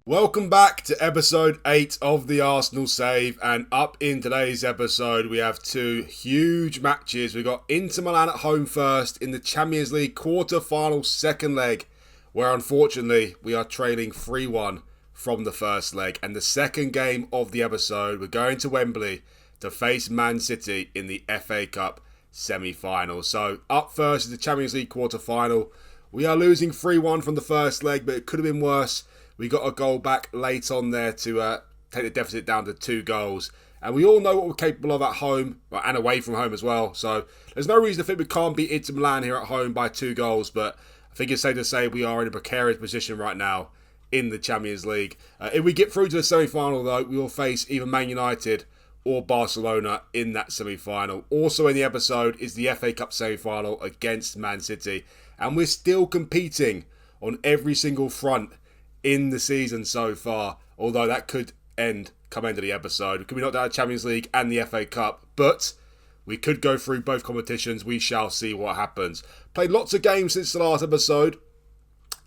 Welcome back to episode 8 of the Arsenal Save, and up in today's episode we have two huge matches. We've got Inter Milan at home first in the Champions League quarter-final second leg, where unfortunately we are trailing 3-1 from the first leg. And the second game of the episode, we're going to Wembley to face Man City in the FA Cup semi-final. So up first is the Champions League quarter-final. We are losing 3-1 from the first leg, but it could have been worse. We got a goal back late on there to take the deficit down to 2 goals. And we all know what we're capable of at home and away from home as well. So there's no reason to think we can't beat Inter Milan here at home by 2 goals. But I think it's safe to say we are in a precarious position right now in the Champions League. If we get through to the semi-final though, we will face either Man United or Barcelona in that semi-final. Also in the episode is the FA Cup semi-final against Man City. And we're still competing on every single front in the season so far, although that could end come end of the episode. We could be knocked out of Champions League and the FA Cup, but we could go through both competitions. We shall see what happens. Played lots of games since the last episode.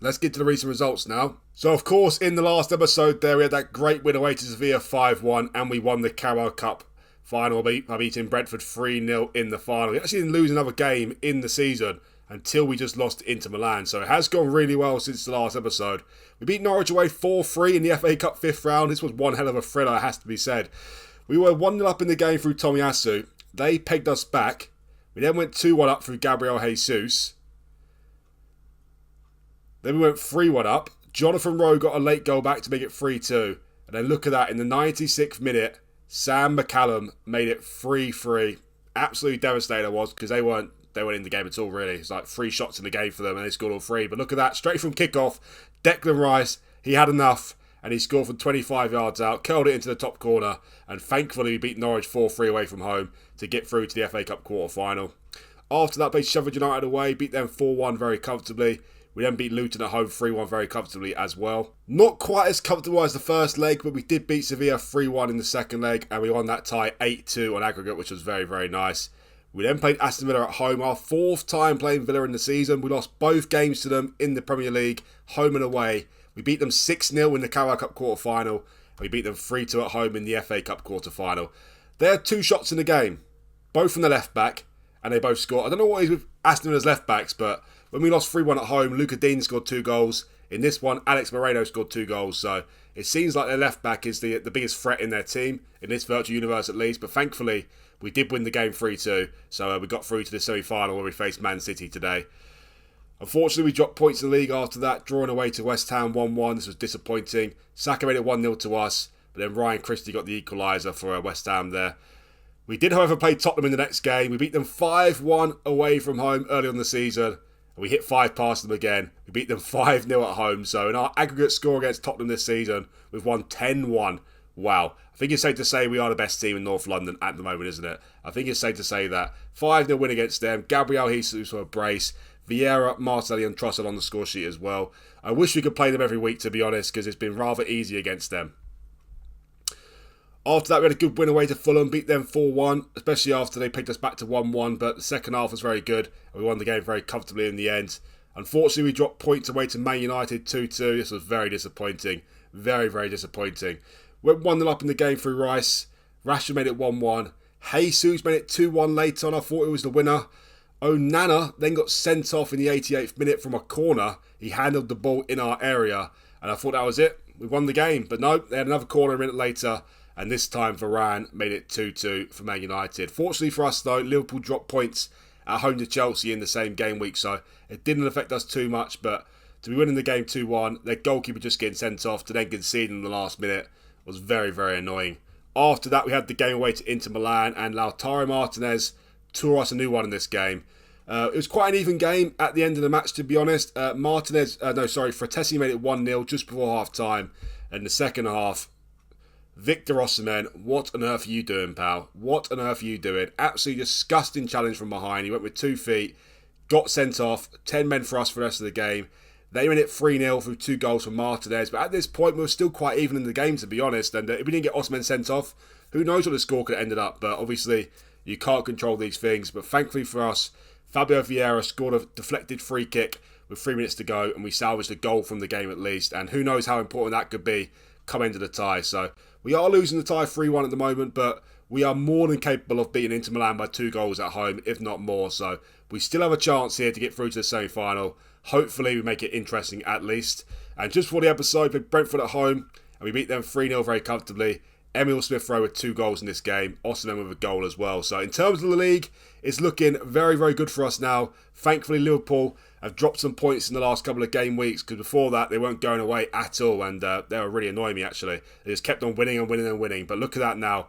Let's get to the recent results now. So, of course, in the last episode there, we had that great win away to Sevilla 5-1, and we won the Carabao Cup final by beating Brentford 3-0 in the final. We actually didn't lose another game in the season until we just lost to Inter Milan. So it has gone really well since the last episode. We beat Norwich away 4-3 in the FA Cup 5th round. This was one hell of a thriller, it has to be said. We were 1-0 up in the game through Tomiyasu. They pegged us back. We then went 2-1 up through Gabriel Jesus. Then we went 3-1 up. Jonathan Rowe got a late goal back to make it 3-2. And then look at that, in the 96th minute, Sam McCallum made it 3-3. Absolutely devastating it was, because they weren't in the game at all, really. It's like 3 shots in the game for them and they scored all 3. But look at that, straight from kickoff, Declan Rice, he had enough and he scored from 25 yards out, curled it into the top corner, and thankfully we beat Norwich 4-3 away from home to get through to the FA Cup quarter-final. After that, played Sheffield United away, beat them 4-1 very comfortably. We then beat Luton at home 3-1 very comfortably as well. Not quite as comfortable as the first leg, but we did beat Sevilla 3-1 in the second leg, and we won that tie 8-2 on aggregate, which was very, very nice. We then played Aston Villa at home, our 4th time playing Villa in the season. We lost both games to them in the Premier League, home and away. We beat them 6-0 in the Carabao Cup quarter-final, and we beat them 3-2 at home in the FA Cup quarter-final. They had 2 shots in the game, both from the left-back, and they both scored. I don't know what it is with Aston Villa's left-backs, but when we lost 3-1 at home, Luca Dean scored 2 goals. In this one, Alex Moreno scored 2 goals, so it seems like their left-back is the biggest threat in their team, in this virtual universe at least, but thankfully, we did win the game 3-2, so we got through to the semi-final where we faced Man City today. Unfortunately, we dropped points in the league after that, drawing away to West Ham 1-1. This was disappointing. Saka made it 1-0 to us, but then Ryan Christie got the equaliser for West Ham there. We did, however, play Tottenham in the next game. We beat them 5-1 away from home early on in the season, and we hit 5 past them again. We beat them 5-0 at home, so in our aggregate score against Tottenham this season, we've won 10-1. Wow. I think it's safe to say we are the best team in North London at the moment, isn't it? I think it's safe to say that. 5-0 win against them. Gabriel Jesus for a brace. Vieira, Martinelli and Trossard on the score sheet as well. I wish we could play them every week, to be honest, because it's been rather easy against them. After that, we had a good win away to Fulham, beat them 4-1, especially after they picked us back to 1-1, but the second half was very good, and we won the game very comfortably in the end. Unfortunately, we dropped points away to Man United 2-2. This was very disappointing. Very, very disappointing. Went 1-0 up in the game through Rice. Rashford made it 1-1. Jesus made it 2-1 late on. I thought it was the winner. Onana then got sent off in the 88th minute from a corner. He handled the ball in our area, and I thought that was it. We won the game, but no, they had another corner a minute later, and this time Varane made it 2-2 for Man United. Fortunately for us though, Liverpool dropped points at home to Chelsea in the same game week, so it didn't affect us too much, but to be winning the game 2-1, their goalkeeper just getting sent off to then concede in the last minute was very, very annoying. After that, we had the game away to Inter Milan, and Lautaro Martinez tore us a new one in this game. It was quite an even game at the end of the match, to be honest. Fratesi made it 1-0 just before half-time. And the second half, Victor Osimhen, what on earth are you doing, pal? What on earth are you doing? Absolutely disgusting challenge from behind. He went with 2 feet, got sent off, 10 men for us for the rest of the game. They win it 3-0 through 2 goals from Martinez. But at this point, we were still quite even in the game, to be honest. And if we didn't get Osimhen sent off, who knows what the score could have ended up. But obviously, you can't control these things. But thankfully for us, Fabio Vieira scored a deflected free kick with 3 minutes to go, and we salvaged a goal from the game at least. And who knows how important that could be come into the tie. So we are losing the tie 3-1 at the moment, but we are more than capable of beating Inter Milan by 2 goals at home, if not more. So we still have a chance here to get through to the semi-final. Hopefully we make it interesting at least. And just for the episode, we played Brentford at home, and we beat them 3-0 very comfortably. Emil Smith-Rowe with 2 goals in this game. Osimhen with a goal as well. So in terms of the league, it's looking very, very good for us now. Thankfully, Liverpool have dropped some points in the last couple of game weeks, because before that, they weren't going away at all, and they were really annoying me, actually. They just kept on winning and winning and winning. But look at that now.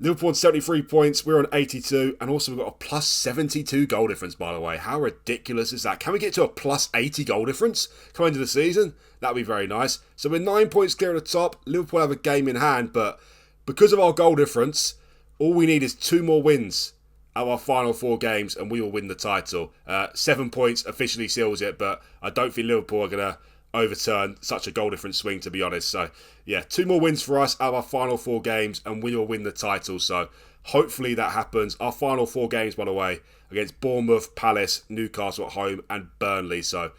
Liverpool on 73 points, we're on 82, and also we've got a plus 72 goal difference, by the way. How ridiculous is that? Can we get to a plus 80 goal difference coming into the season? That'd be very nice. So we're 9 points clear at the top. Liverpool have a game in hand, but because of our goal difference, all we need is 2 more wins out of our final 4 games, and we will win the title. 7 points officially seals it, but I don't think Liverpool are going to overturn such a goal difference swing, to be honest. So yeah, 2 more wins for us out of our final 4 games, and we will win the title. So hopefully that happens. Our final 4 games, by the way, against Bournemouth, Palace, Newcastle at home, and Burnley. So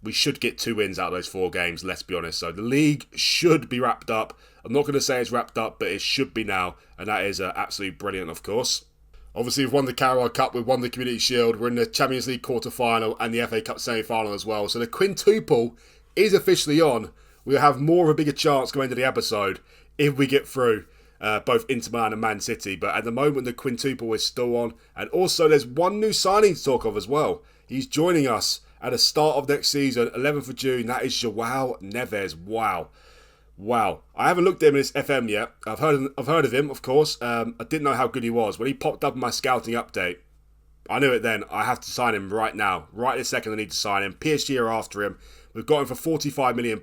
we should get 2 wins out of those 4 games, let's be honest. So the league should be wrapped up. I'm not going to say it's wrapped up, but it should be now, and that is absolutely brilliant, of course. Obviously, we've won the Carabao Cup, we've won the Community Shield, we're in the Champions League quarter-final and the FA Cup semi-final as well. So the quintuple is officially on. We'll have more of a bigger chance going into the episode if we get through both Inter Milan and Man City. But at the moment, the quintuple is still on. And also, there's one new signing to talk of as well. He's joining us at the start of next season, 11th of June. That is João Neves. Wow. I haven't looked at him in his FM yet. I've heard of him, of course. I didn't know how good he was. When he popped up in my scouting update, I knew it then. I have to sign him right now. Right this second, I need to sign him. PSG are after him. We've got him for £45 million.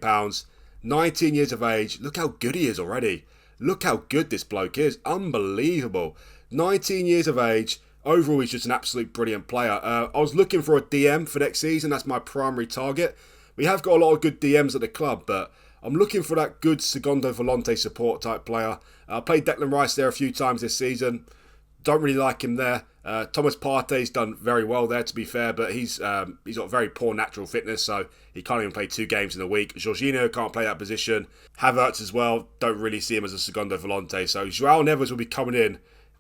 19 years of age. Look how good he is already. Look how good this bloke is. Unbelievable. 19 years of age. Overall, he's just an absolute brilliant player. I was looking for a DM for next season. That's my primary target. We have got a lot of good DMs at the club, but I'm looking for that good Segundo Volante support type player. I played Declan Rice there a few times this season. Don't really like him there. Thomas Partey's done very well there, to be fair, but he's got very poor natural fitness, so he can't even play 2 games in a week. Jorginho can't play that position. Havertz as well, don't really see him as a Segundo Volante. So João Neves will be coming in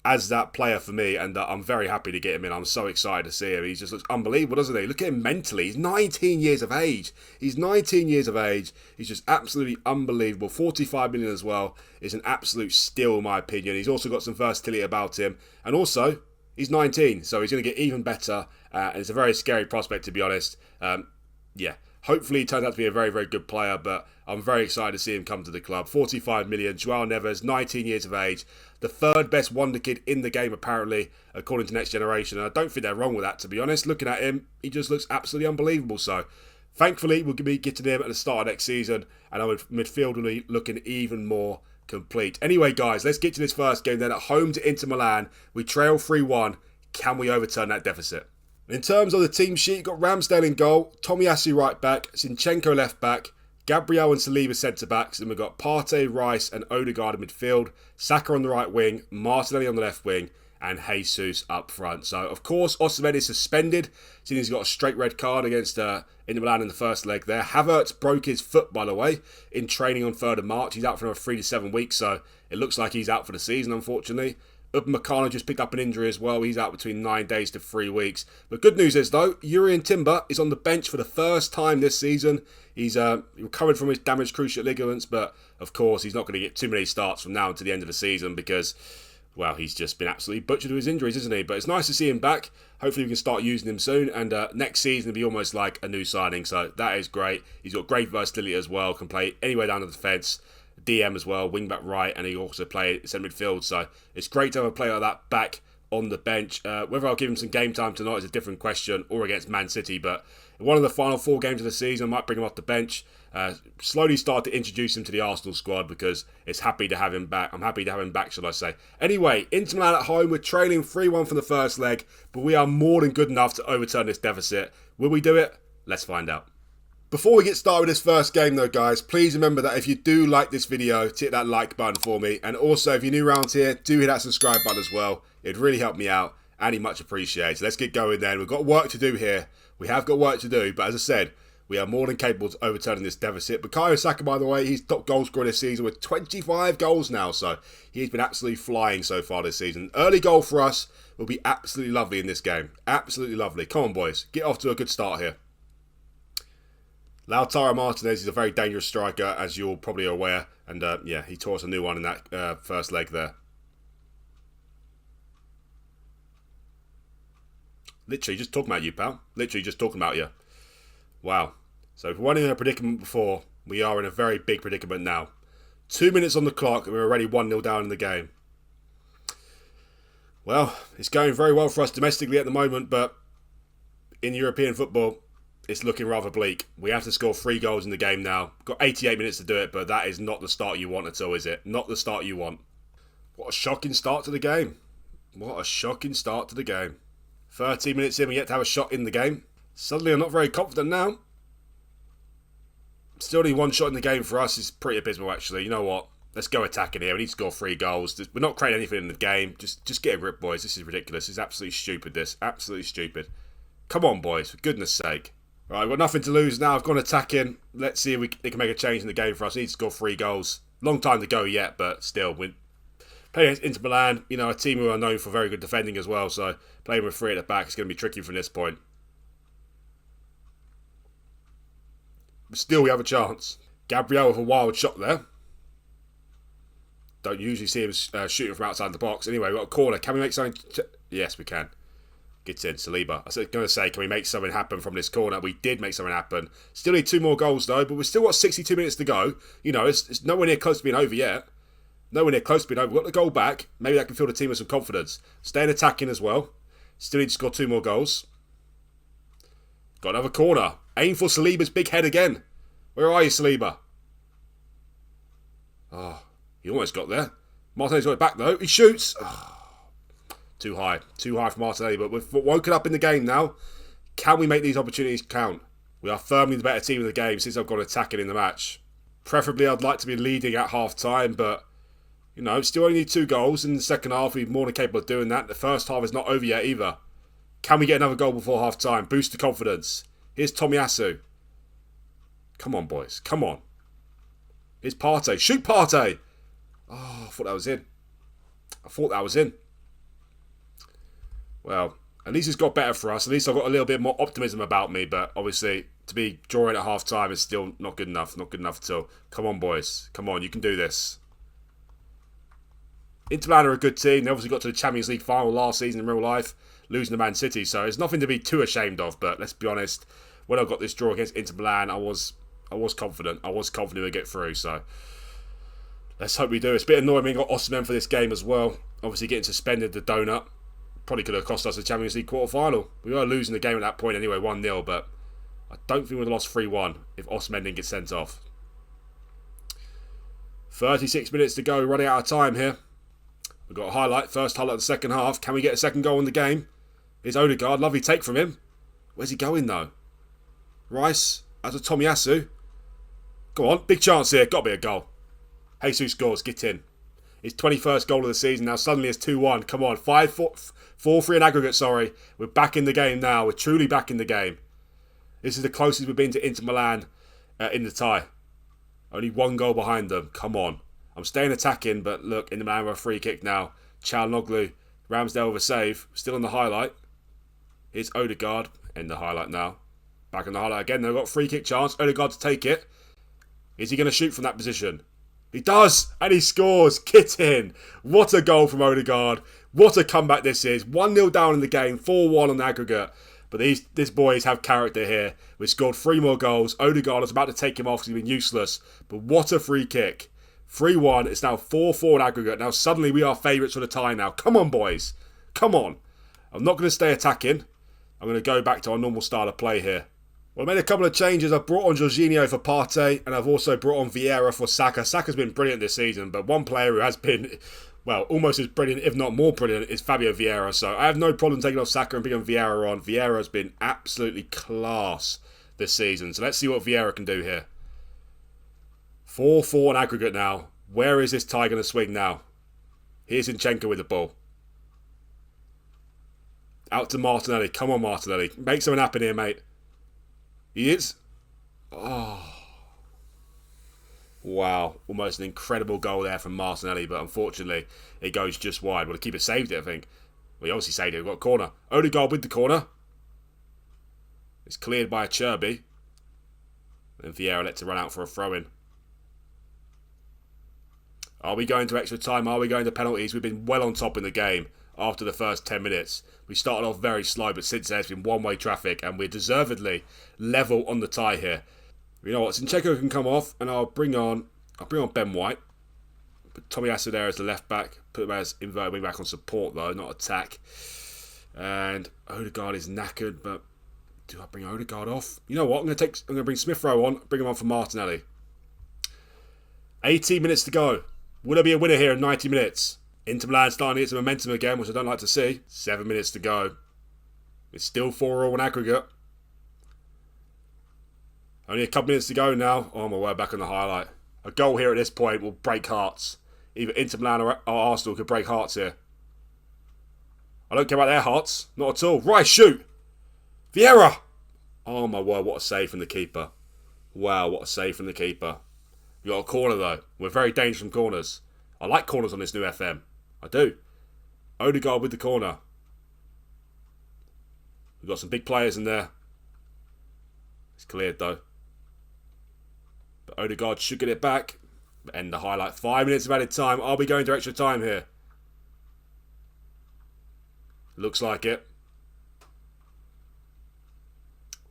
as that player for me, and I'm very happy to get him in. I'm so excited to see him. He just looks unbelievable, doesn't he? Look at him mentally. He's 19 years of age. He's just absolutely unbelievable. 45 million as well is an absolute steal in my opinion. He's also got some versatility about him, and also he's 19, so he's going to get even better, and it's a very scary prospect, to be honest. Hopefully he turns out to be a very, very good player, but I'm very excited to see him come to the club. 45 million, João Neves, 19 years of age, the 3rd best wonder kid in the game, apparently, according to Next Generation. And I don't think they're wrong with that, to be honest. Looking at him, he just looks absolutely unbelievable. So, thankfully, we'll be getting him at the start of next season, and our midfield will be looking even more complete. Anyway, guys, let's get to this first game then. At home to Inter Milan, we trail 3-1. Can we overturn that deficit? In terms of the team sheet, got Ramsdale in goal, Tomiyasu right back, Zinchenko left back, Gabriel and Saliba centre backs, and we've got Partey, Rice and Odegaard in midfield, Saka on the right wing, Martinelli on the left wing, and Jesus up front. So, of course, Osimhen is suspended, seeing he's got a straight red card against Inter Milan in the first leg there. Havertz broke his foot, by the way, in training on 3rd of March. He's out for another 3 to 7 weeks, so it looks like he's out for the season, unfortunately. Upamecano just picked up an injury as well. He's out between 9 days to 3 weeks. But good news is, though, Jurrien Timber is on the bench for the first time this season. He's recovered from his damaged cruciate ligaments, but, of course, he's not going to get too many starts from now until the end of the season because, well, he's just been absolutely butchered with his injuries, isn't he? But it's nice to see him back. Hopefully we can start using him soon, and next season will be almost like a new signing, so that is great. He's got great versatility as well, can play anywhere down the defence. DM as well, wing back right, and he also played centre midfield. So it's great to have a player like that back on the bench. Whether I'll give him some game time tonight is a different question, or against Man City. But in one of the final 4 games of the season, I might bring him off the bench. Slowly start to introduce him to the Arsenal squad because it's happy to have him back. I'm happy to have him back, shall I say. Anyway, Inter Milan at home. We're trailing 3-1 from the first leg, but we are more than good enough to overturn this deficit. Will we do it? Let's find out. Before we get started with this first game though, guys, please remember that if you do like this video, hit that like button for me. And also, if you're new around here, do hit that subscribe button as well. It'd really help me out, and he much appreciated. So let's get going then. We've got work to do here. We have got work to do, but as I said, we are more than capable of overturning this deficit. Bukayo Saka, by the way, he's top goal scorer this season with 25 goals now, so he's been absolutely flying so far this season. Early goal for us will be absolutely lovely in this game. Absolutely lovely. Come on, boys. Get off to a good start here. Lautaro Martinez is a very dangerous striker, as you're probably aware. And, yeah, he tore us a new one in that first leg there. Literally just talking about you, pal. Literally just talking about you. Wow. So if we weren't in a predicament before, we are in a very big predicament now. 2 minutes on the clock and we're already 1-0 down in the game. Well, it's going very well for us domestically at the moment, but in European football, it's looking rather bleak. We have to score 3 goals in the game now. Got 88 minutes to do it, but that is not the start you want at all, is it? Not the start you want. What a shocking start to the game. What a shocking start to the game. 13 minutes in, we yet to have a shot in the game. Suddenly, I'm not very confident now. Still only 1 shot in the game for us is pretty abysmal, actually. You know what? Let's go attacking here. We need to score 3 goals. We're not creating anything in the game. Just get a grip, boys. This is ridiculous. It's absolutely stupid, this. Absolutely stupid. Come on, boys. For goodness sake. Right, I've got nothing to lose now. I've gone attacking. Let's see if they can make a change in the game for us. We need to score 3 goals. Long time to go yet, but still. We're playing against Inter Milan, you know, a team who are known for very good defending as well. So playing with 3 at the back is going to be tricky from this point. But still, we have a chance. Gabriel with a wild shot there. Don't usually see him shooting from outside the box. Anyway, we've got a corner. Can we make something? Yes, we can. Gets in, Saliba. I was going to say, can we make something happen from this corner? We did make something happen. Still need 2 more goals, though, but we've still got 62 minutes to go. You know, it's nowhere near close to being over yet. Nowhere near close to being over. We've got the goal back. Maybe that can fill the team with some confidence. Staying attacking as well. Still need to score 2 more goals. Got another corner. Aim for Saliba's big head again. Where are you, Saliba? Oh, he almost got there. Martinez got it back, though. He shoots. Oh. Too high. Too high for Martinelli, but we've woken up in the game now. Can we make these opportunities count? We are firmly the better team in the game since I've gone attacking in the match. Preferably, I'd like to be leading at half-time, but, you know, still only need 2 goals. In the second half, we're more than capable of doing that. The first half is not over yet either. Can we get another goal before half-time? Boost the confidence. Here's Tomiyasu. Come on, boys. Come on. Here's Partey. Shoot, Partey! Oh, I thought that was in. I thought that was in. Well, at least it's got better for us. At least I've got a little bit more optimism about me. But obviously, to be drawing at half-time is still not good enough. Not good enough at all. Come on, boys. Come on, you can do this. Inter Milan are a good team. They obviously got to the Champions League final last season in real life, losing to Man City. So it's nothing to be too ashamed of. But let's be honest, when I got this draw against Inter Milan, I was confident. I was confident we'd get through. So let's hope we do. It's a bit annoying we got Osimhen for this game as well. Obviously getting suspended, the donut. Probably could have cost us the Champions League quarter-final. We were losing the game at that point anyway, 1-0, but I don't think we would have lost 3-1 if Osimhen didn't get sent off. 36 minutes to go, running out of time here. We've got a highlight, first highlight of the second half. Can we get a second goal in the game? Here's Odegaard, lovely take from him. Where's he going though? Rice, as a Tomiyasu. Go on, big chance here, got to be a goal. Jesus scores, get in. His 21st goal of the season, now suddenly it's 2-1. Come on, 4-3 in aggregate, sorry. We're back in the game now. We're truly back in the game. This is the closest we've been to Inter Milan in the tie. Only 1 goal behind them. Come on. I'm staying attacking, but look, Inter Milan with a free kick now. Çalhanoğlu, Ramsdale with a save. Still on the highlight. Here's Odegaard in the highlight now. Back in the highlight again. They've got a free kick chance. Odegaard to take it. Is he going to shoot from that position? He does, and he scores. Get in. What a goal from Odegaard. What a comeback this is. 1-0 down in the game, 4-1 on aggregate. But these boys have character here. We've scored 3 more goals. Odegaard is about to take him off because he's been useless. But what a free kick. 3-1. It's now 4-4 in aggregate. Now suddenly we are favourites for the tie now. Come on, boys. Come on. I'm not going to stay attacking. I'm going to go back to our normal style of play here. Well, I made a couple of changes. I've brought on Jorginho for Partey, and I've also brought on Vieira for Saka. Saka's been brilliant this season, but one player who has been, well, almost as brilliant, if not more brilliant, is Fabio Vieira. So I have no problem taking off Saka and bringing Vieira on. Vieira has been absolutely class this season. So let's see what Vieira can do here. 4-4 in aggregate now. Where is this tie going to swing now? Here's Zinchenko with the ball. Out to Martinelli. Come on, Martinelli. Make something happen here, mate. He is. Oh. Wow. Almost an incredible goal there from Martinelli, but unfortunately, it goes just wide. Well, the keeper saved it, I think. Well, he obviously saved it. We've got a corner. Odegaard with the corner. It's cleared by a Cherby. And Vieira let to run out for a throw-in. Are we going to extra time? Are we going to penalties? We've been well on top in the game after the first 10 minutes. We started off very slow, but since then it's been one-way traffic, and we're deservedly level on the tie here. You know what? Zinchenko can come off, and I'll bring on Ben White. Put Tomiyasu there as the left back. Put him as inverted wing back on support though, not attack. And Odegaard is knackered, but do I bring Odegaard off? You know what? I'm going to bring Smith Rowe on. Bring him on for Martinelli. 18 minutes to go. Will there be a winner here in 90 minutes? Inter Milan starting to get some momentum again, which I don't like to see. 7 minutes to go. It's still 4-4 in aggregate. Only a couple minutes to go now. Oh my word, back on the highlight. A goal here at this point will break hearts. Either Inter Milan or Arsenal could break hearts here. I don't care about their hearts. Not at all. Right, shoot. Vieira. Oh my word, what a save from the keeper. Wow, what a save from the keeper. We got a corner though. We're very dangerous from corners. I like corners on this new FM. I do. Odegaard with the corner. We've got some big players in there. It's cleared though. But Odegaard should get it back. End the highlight. 5 minutes of added time. Are we going to extra time here? Looks like it.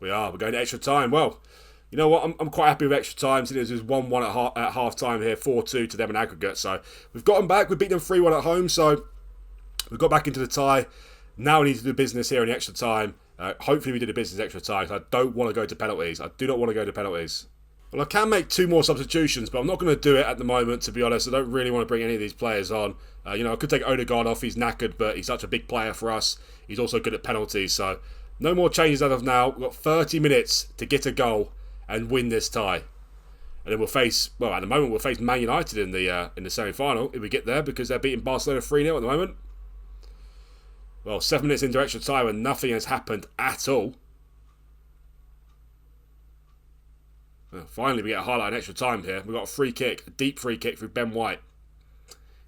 We are. We're going to extra time. Well, you know what? I'm quite happy with extra time. Since it was 1-1 at half time here. 4-2 to them in aggregate. So we've got them back. We beat them 3-1 at home. So we've got back into the tie. Now we need to do business here in the extra time. Hopefully we do the business extra time. I don't want to go to penalties. I do not want to go to penalties. Well, I can make 2 more substitutions, but I'm not going to do it at the moment, to be honest. I don't really want to bring any of these players on. I could take Odegaard off. He's knackered, but he's such a big player for us. He's also good at penalties, so no more changes as of now. We've got 30 minutes to get a goal and win this tie. And then we'll face, well, at the moment, we'll face Man United in the semi-final, if we get there, because they're beating Barcelona 3-0 at the moment. Well, 7 minutes into extra time and nothing has happened at all. Well, finally, we get a highlight in extra time here. We've got a free kick, a deep free kick through Ben White.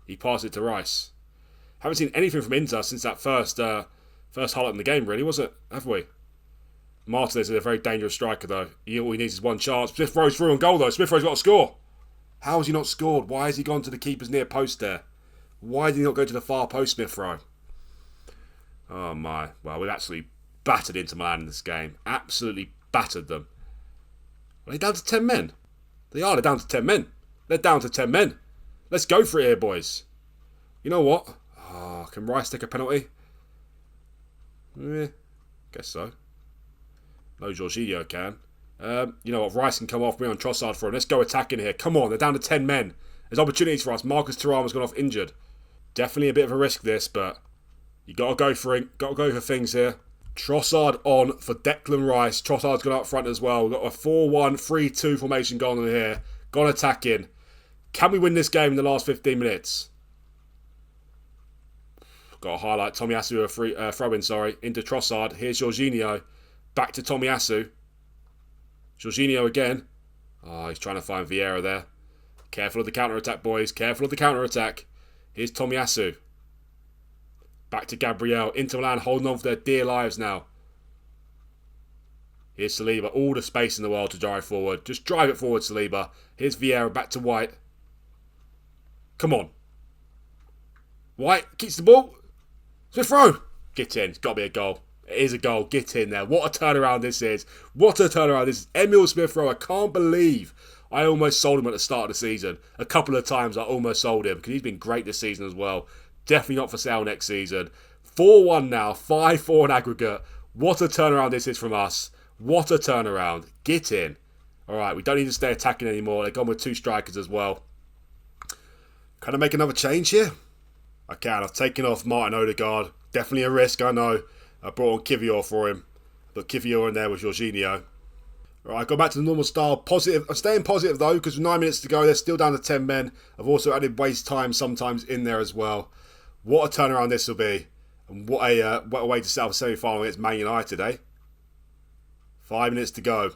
He passed it to Rice. Haven't seen anything from Inter since that first highlight in the game, really, was it? Have we? Martinez is a very dangerous striker, though. All he needs is one chance. Smith Rowe's through on goal, though. Smith Rowe's got to score. How has he not scored? Why has he gone to the keeper's near post there? Why did he not go to the far post, Smith Rowe? Oh, my. Well, we've actually battered Inter Milan in this game. Absolutely battered them. Are they down to 10 men? They are. They're down to 10 men. They're down to 10 men. Let's go for it here, boys. You know what? Oh, can Rice take a penalty? Guess so. No, Jorginho can. You know what? Rice can come off. Bring on Trossard for him. Let's go attacking here. Come on. They're down to 10 men. There's opportunities for us. Marcus Thuram's gone off injured. Definitely a bit of a risk, this, but you got to go for it. Got to go for things here. Trossard on for Declan Rice. Trossard's gone up front as well. We've got a 4-1, 3-2 formation going on here. Gone attacking. Can we win this game in the last 15 minutes? Got a highlight. Tomiyasu a throw-in, into Trossard. Here's Jorginho. Back to Tomiyasu. Jorginho again. Oh, he's trying to find Vieira there. Careful of the counter-attack, boys. Careful of the counter-attack. Here's Tomiyasu. Back to Gabriel. Inter Milan holding on for their dear lives now. Here's Saliba. All the space in the world to drive forward. Just drive it forward, Saliba. Here's Vieira. Back to White. Come on. White keeps the ball. Smith Rowe. Get in. It's got to be a goal. It is a goal. Get in there. What a turnaround this is. What a turnaround this is. Emil Smith Rowe. I can't believe I almost sold him at the start of the season. A couple of times I almost sold him because he's been great this season as well. Definitely not for sale next season. 4-1 now. 5-4 in aggregate. What a turnaround this is from us. What a turnaround. Get in. Alright, we don't need to stay attacking anymore. They've gone with 2 strikers as well. Can I make another change here? I can. I've taken off Martin Odegaard. Definitely a risk, I know. I brought on Kivior for him. But Kivior in there with Jorginho. Alright, go back to the normal style. Positive. I'm staying positive though, because with 9 minutes to go, they're still down to 10 men. I've also added waste time sometimes in there as well. What a turnaround this will be. And what a way to set up a semi-final against Man United, eh? 5 minutes to go.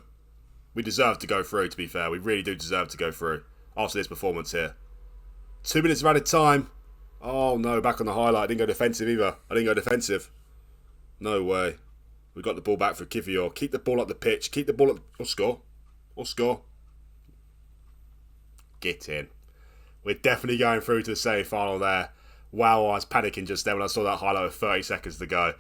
We deserve to go through, to be fair. We really do deserve to go through after this performance here. 2 minutes of added time. Oh no, back on the highlight. I didn't go defensive either. I didn't go defensive. No way. We got the ball back for Kivior. Keep the ball up the pitch. Keep the ball up. Or score. Or score. Get in. We're definitely going through to the semi-final there. Wow, I was panicking just then when I saw that highlight with 30 seconds to go.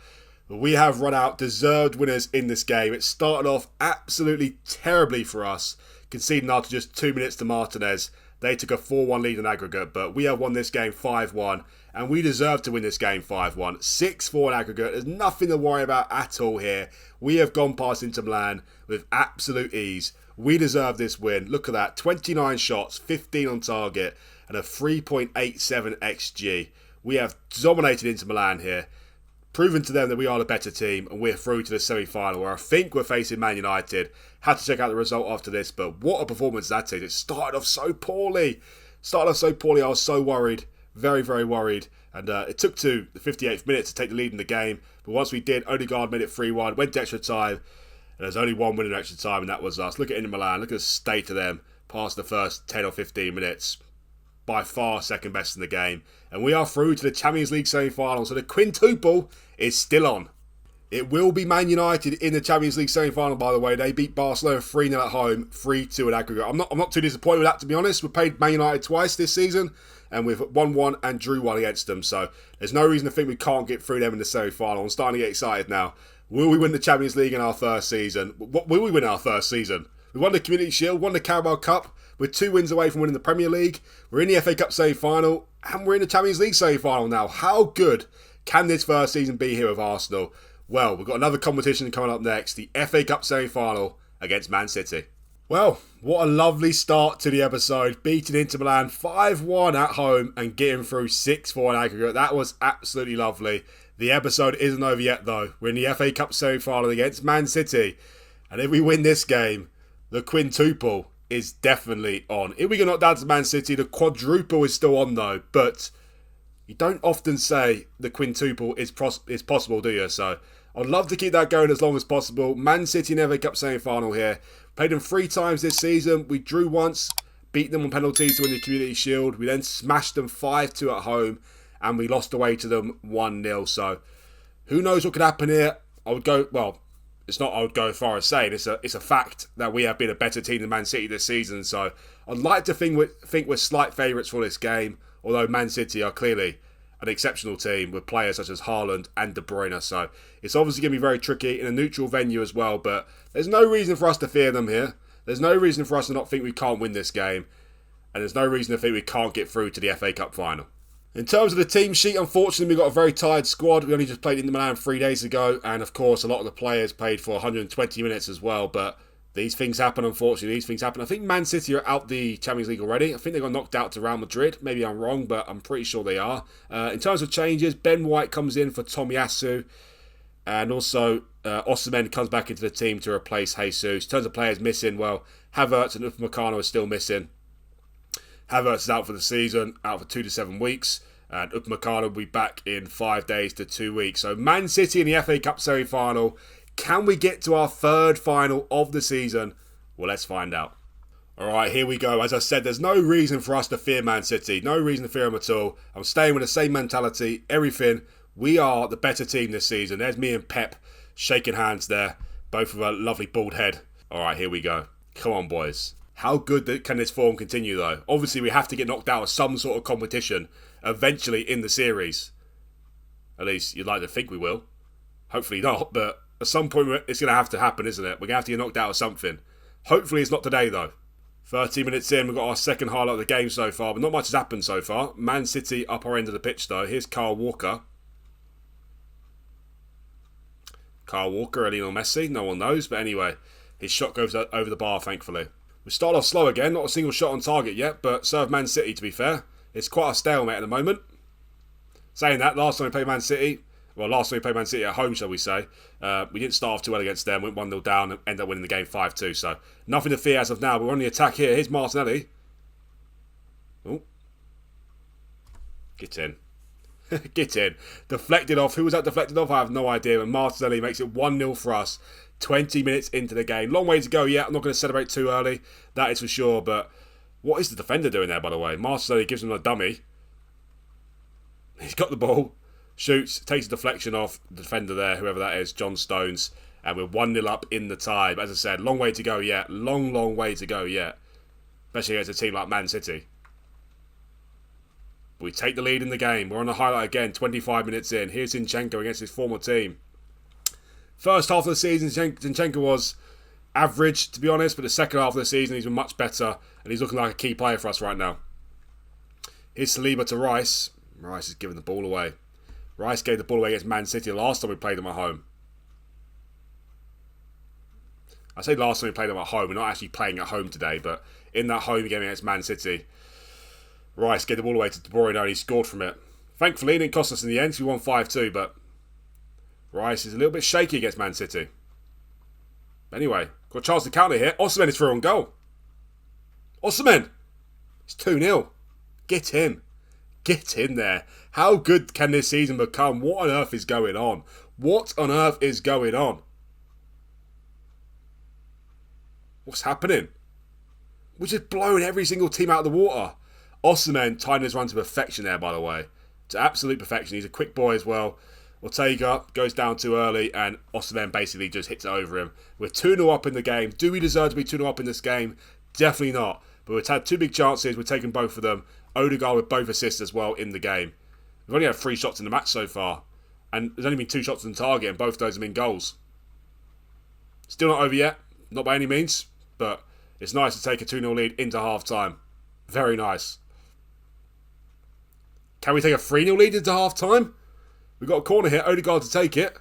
But we have run out deserved winners in this game. It started off absolutely terribly for us, conceding after just 2 minutes to Martinez. They took a 4-1 lead in aggregate, but we have won this game 5-1, and we deserve to win this game 5-1. 6-4 in aggregate. There's nothing to worry about at all here. We have gone past Inter Milan with absolute ease. We deserve this win. Look at that. 29 shots, 15 on target, and a 3.87 XG. We have dominated Inter Milan here, proven to them that we are the better team, and we're through to the semi-final, where I think we're facing Man United. Had to check out the result after this, but what a performance that is. It started off so poorly. I was so worried. Very, very worried. And it took to the 58th minute to take the lead in the game. But once we did, Odegaard made it 3-1, went to extra time. And there's only one winner in extra time, and that was us. Look at Inter Milan. Look at the state of them past the first 10 or 15 minutes. By far second best in the game. And we are through to the Champions League semi-final. So the quintuple is still on. It will be Man United in the Champions League semi-final, by the way. They beat Barcelona 3-0 at home, 3-2 in aggregate. I'm not too disappointed with that, to be honest. We've played Man United twice this season, and we've won one and drew one against them. So there's no reason to think we can't get through them in the semi-final. I'm starting to get excited now. Will we win the Champions League in our first season? What will we win our first season? We won the Community Shield, won the Carabao Cup. We're 2 wins away from winning the Premier League. We're in the FA Cup semi-final, and we're in the Champions League semi-final now. How good can this first season be here with Arsenal? Well, we've got another competition coming up next, the FA Cup semi-final against Man City. Well, what a lovely start to the episode. Beating Inter Milan 5-1 at home and getting through 6-4 in aggregate. That was absolutely lovely. The episode isn't over yet, though. We're in the FA Cup semi-final against Man City. And if we win this game, the quintuple is definitely on. If we get knocked down to Man City, the quadruple is still on, though. But you don't often say the quintuple is possible, do you? So I'd love to keep that going as long as possible. Man City in FA Cup semi-final here. Played them 3 times this season. We drew once, beat them on penalties to win the Community Shield. We then smashed them 5-2 at home, and we lost away to them 1-0. So who knows what could happen here? I would go as far as saying it's a fact that we have been a better team than Man City this season. So I'd like to think we're slight favourites for this game, although Man City are clearly an exceptional team with players such as Haaland and De Bruyne. So it's obviously going to be very tricky in a neutral venue as well, but there's no reason for us to fear them here. There's no reason for us to not think we can't win this game, and there's no reason to think we can't get through to the FA Cup final. In terms of the team sheet, unfortunately, we've got a very tired squad. We only just played Inter Milan 3 days ago, and of course, a lot of the players played for 120 minutes as well, but these things happen, unfortunately. These things happen. I think Man City are out the Champions League already. I think they got knocked out to Real Madrid. Maybe I'm wrong, but I'm pretty sure they are. In terms of changes, Ben White comes in for Tomiyasu, and also Osimhen comes back into the team to replace Jesus. In terms of players missing, well, Havertz and Upamecano are still missing. Havertz is out for the season, out for 2 to 7 weeks. And Upamecano will be back in 5 days to 2 weeks. So Man City in the FA Cup semi-final. Can we get to our third final of the season? Well, let's find out. Alright, here we go. As I said, there's no reason for us to fear Man City. No reason to fear them at all. I'm staying with the same mentality. Everything. We are the better team this season. There's me and Pep shaking hands there. Both with a lovely bald head. Alright, here we go. Come on, boys. How good can this form continue, though? Obviously, we have to get knocked out of some sort of competition eventually in the series. At least you'd like to think we will. Hopefully not, but at some point it's going to have to happen, isn't it? We're going to have to get knocked out of something. Hopefully it's not today, though. 30 minutes in, we've got our second highlight of the game so far, but not much has happened so far. Man City up our end of the pitch, though. Here's Kyle Walker. Kyle Walker or Lionel Messi, no one knows, but anyway, his shot goes over the bar, thankfully. We start off slow again, not a single shot on target yet, but serve Man City, to be fair. It's quite a stalemate at the moment. Saying that, last time we played Man City at home, shall we say, we didn't start off too well against them, went 1-0 down and ended up winning the game 5-2, so nothing to fear as of now. We're on the attack here. Here's Martinelli. Oh. Get in. Get in. Deflected off. Who was that deflected off? I have no idea. And Martinelli makes it 1-0 for us. 20 minutes into the game. Long way to go yet. I'm not going to celebrate too early. That is for sure. But what is the defender doing there, by the way? Martinelli gives him a dummy. He's got the ball. Shoots. Takes a deflection off the defender there, whoever that is. John Stones. And we're 1-0 up in the tie. But as I said, long way to go yet. Long way to go yet. Especially against a team like Man City. We take the lead in the game. We're on the highlight again, 25 minutes in. Here's Zinchenko against his former team. First half of the season, Zinchenko was average, to be honest. But the second half of the season, he's been much better. And he's looking like a key player for us right now. Here's Saliba to Rice. Rice is giving the ball away. Rice gave the ball away against Man City last time we played them at home. I say last time we played them at home. We're not actually playing at home today. But in that home game against Man City, Rice gave the ball away to De Bruyne and he scored from it. Thankfully, it didn't cost us in the end. We won 5-2, but Rice is a little bit shaky against Man City. Anyway, got a chance to counter here. Osimhen is through on goal. Osimhen! It's 2-0. Get him. Get in there. How good can this season become? What on earth is going on? What on earth is going on? What's happening? We're just blowing every single team out of the water. Osimhen timed his run to perfection there, by the way. To absolute perfection. He's a quick boy as well. Ortega goes down too early and Osimhen basically just hits it over him. We're 2-0 up in the game. Do we deserve to be 2-0 up in this game? Definitely not. But we've had two big chances. We're taking both of them. Odegaard with both assists as well in the game. We've only had 3 shots in the match so far. And there's only been 2 shots on target and both of those have been goals. Still not over yet. Not by any means. But it's nice to take a 2-0 lead into half-time. Very nice. Can we take a 3-0 lead into half-time? We've got a corner here. Odegaard to take it.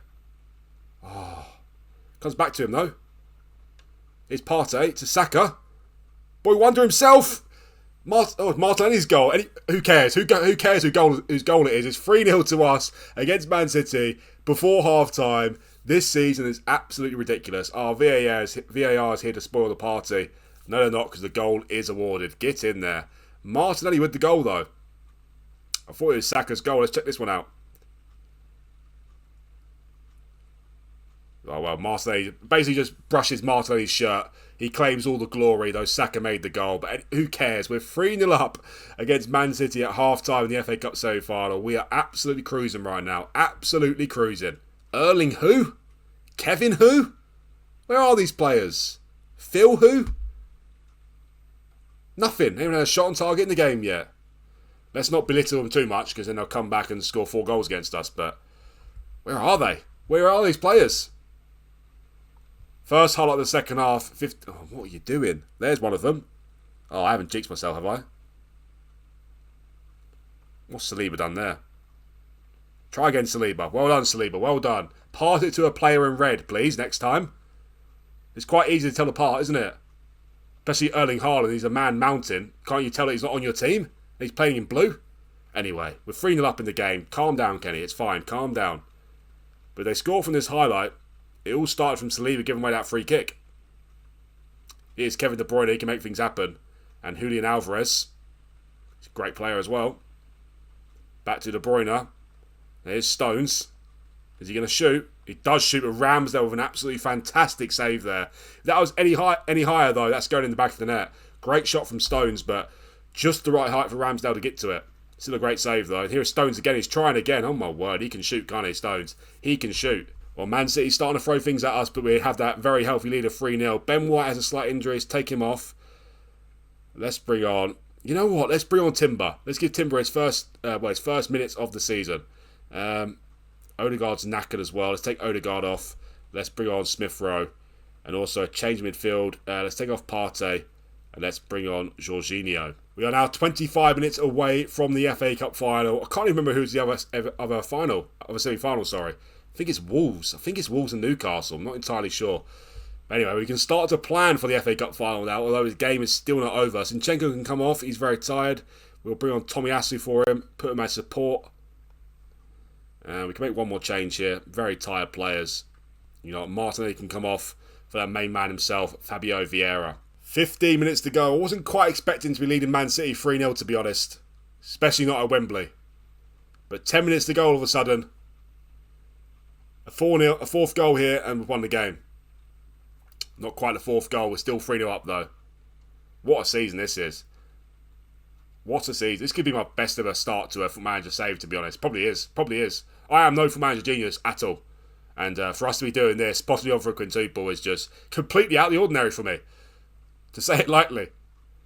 Oh. Comes back to him, though. Here's Partey to Saka. Boy Wonder himself. Martinelli's goal. Who cares? Who cares whose goal it is? It's 3-0 to us against Man City before half-time. This season is absolutely ridiculous. Our VAR is here to spoil the party. No, they're not, because the goal is awarded. Get in there. Martinelli with the goal, though. I thought it was Saka's goal. Let's check this one out. Oh, well, Martinelli basically just brushes Martinelli's shirt. He claims all the glory, though Saka made the goal. But who cares? We're 3-0 up against Man City at half-time in the FA Cup semi-final. We are absolutely cruising right now. Absolutely cruising. Erling who? Kevin who? Where are these players? Phil who? Nothing. They haven't had a shot on target in the game yet. Let's not belittle them too much, because then they'll come back and score 4 goals against us. But where are they? Where are these players? First highlight of the second half. Oh, what are you doing? There's one of them. Oh, I haven't jinxed myself, have I? What's Saliba done there? Try again, Saliba. Well done, Saliba. Well done. Pass it to a player in red, please, next time. It's quite easy to tell apart, isn't it? Especially Erling Haaland. He's a man mountain. Can't you tell that he's not on your team? He's playing in blue. Anyway, we're 3-0 up in the game. Calm down, Kenny. It's fine. Calm down. But they score from this highlight. It all started from Saliba giving away that free kick. Here's Kevin De Bruyne. He can make things happen. And Julian Alvarez. He's a great player as well. Back to De Bruyne. There's Stones. Is he going to shoot? He does shoot with Ramsdale with an absolutely fantastic save there. If that was any higher, though, that's going in the back of the net. Great shot from Stones, but just the right height for Ramsdale to get to it. Still a great save, though. Here's Stones again. He's trying again. Oh, my word. He can shoot, can't he, Stones? He can shoot. Well, Man City's starting to throw things at us, but we have that very healthy lead of 3-0. Ben White has a slight injury. Let's take him off. Let's bring on... You know what? Let's bring on Timber. Let's give Timber his first minutes of the season. Odegaard's knackered as well. Let's take Odegaard off. Let's bring on Smith Rowe. And also change midfield. Let's take off Partey. And let's bring on Jorginho. We are now 25 minutes away from the FA Cup final. I can't even remember who's the other semi-final, sorry. I think it's Wolves. I think it's Wolves and Newcastle. I'm not entirely sure. But anyway, we can start to plan for the FA Cup final now, although his game is still not over. Zinchenko can come off. He's very tired. We'll bring on Tomiyasu for him. Put him as support. We can make one more change here. Very tired players. You know, Martinelli can come off for that main man himself, Fabio Vieira. 15 minutes to go. I wasn't quite expecting to be leading Man City 3-0, to be honest. Especially not at Wembley. But 10 minutes to go all of a sudden. A 4-0, a fourth goal here, and we've won the game. Not quite the fourth goal. We're still 3-0 up, though. What a season this is. What a season. This could be my best ever start to a FootballManager save, to be honest. Probably is. Probably is. I am no FootballManager genius at all. And for us to be doing this, possibly on for a quintuple, is just completely out of the ordinary for me. To say it lightly.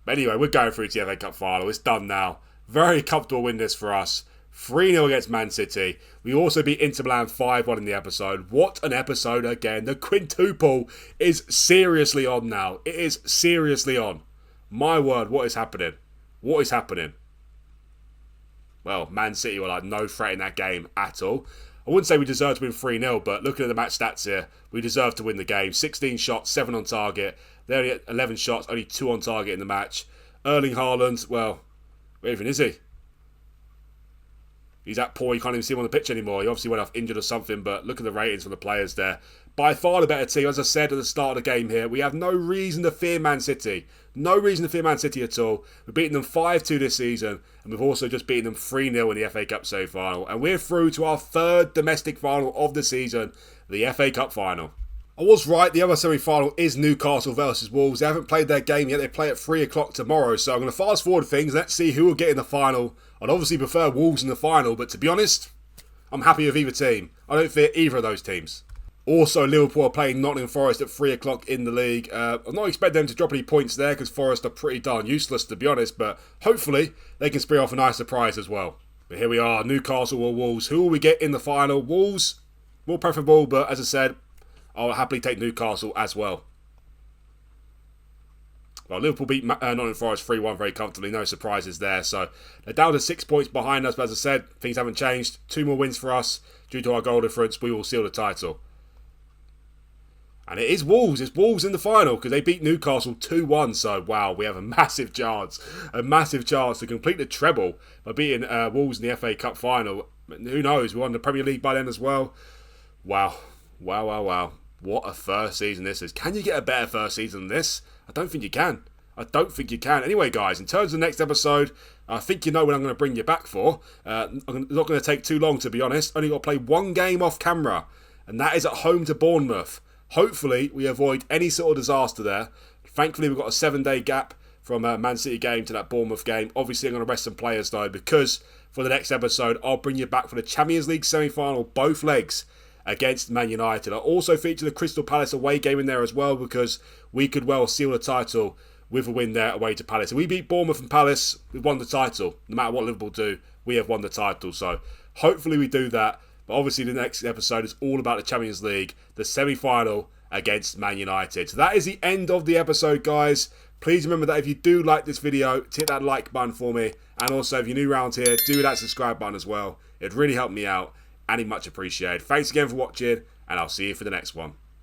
But anyway, we're going through to the FA Cup final. It's done now. Very comfortable win this for us. 3-0 against Man City. We also beat Inter Milan 5-1 in the episode. What an episode again. The quintuple is seriously on now. It is seriously on. My word, what is happening? What is happening? Well, Man City were like no threat in that game at all. I wouldn't say we deserve to win 3-0, but looking at the match stats here, we deserve to win the game. 16 shots, 7 on target. They only had 11 shots, only 2 on target in the match. Erling Haaland, well, where even is he? He's that poor, you can't even see him on the pitch anymore. He obviously went off injured or something, but look at the ratings from the players there. By far the better team. As I said at the start of the game here, we have no reason to fear Man City. No reason to fear Man City at all. We've beaten them 5-2 this season, and we've also just beaten them 3-0 in the FA Cup semi-final. And we're through to our third domestic final of the season, the FA Cup final. I was right, the other semi-final is Newcastle versus Wolves. They haven't played their game yet, they play at 3 o'clock tomorrow. So I'm going to fast forward things, let's see who will get in the final. I'd obviously prefer Wolves in the final, but to be honest, I'm happy with either team. I don't fear either of those teams. Also, Liverpool are playing Nottingham Forest at 3 o'clock in the league. I'm not expecting them to drop any points there because Forest are pretty darn useless, to be honest. But hopefully, they can spring off a nice surprise as well. But here we are, Newcastle or Wolves. Who will we get in the final? Wolves, more preferable, but as I said, I'll happily take Newcastle as well. Well, Liverpool beat Nottingham Forest 3-1 very comfortably. No surprises there. So they're down to 6 points behind us. But as I said, things haven't changed. 2 more wins for us. Due to our goal difference, we will seal the title. And it is Wolves. It's Wolves in the final because they beat Newcastle 2-1. So, wow, we have a massive chance. A massive chance to complete the treble by beating Wolves in the FA Cup final. Who knows? We won the Premier League by then as well. Wow. Wow, wow, wow. What a first season this is. Can you get a better first season than this? I don't think you can. I don't think you can. Anyway, guys, in terms of the next episode, I think you know what I'm going to bring you back for. I'm not going to take too long, to be honest. Only got to play one game off camera, and that is at home to Bournemouth. Hopefully, we avoid any sort of disaster there. Thankfully, we've got a 7-day gap from a Man City game to that Bournemouth game. Obviously, I'm going to rest some players, though, because for the next episode, I'll bring you back for the Champions League semi-final, both legs, against Man United. I'll also feature the Crystal Palace away game in there as well, because we could well seal the title with a win there away to Palace. If we beat Bournemouth and Palace, we've won the title. No matter what Liverpool do, we have won the title. So hopefully we do that. But obviously the next episode is all about the Champions League, the semi-final against Man United. So that is the end of the episode, guys. Please remember that if you do like this video, hit that like button for me. And also, if you're new around here, do that subscribe button as well. It'd really help me out, and it'd much appreciated. Thanks again for watching, and I'll see you for the next one.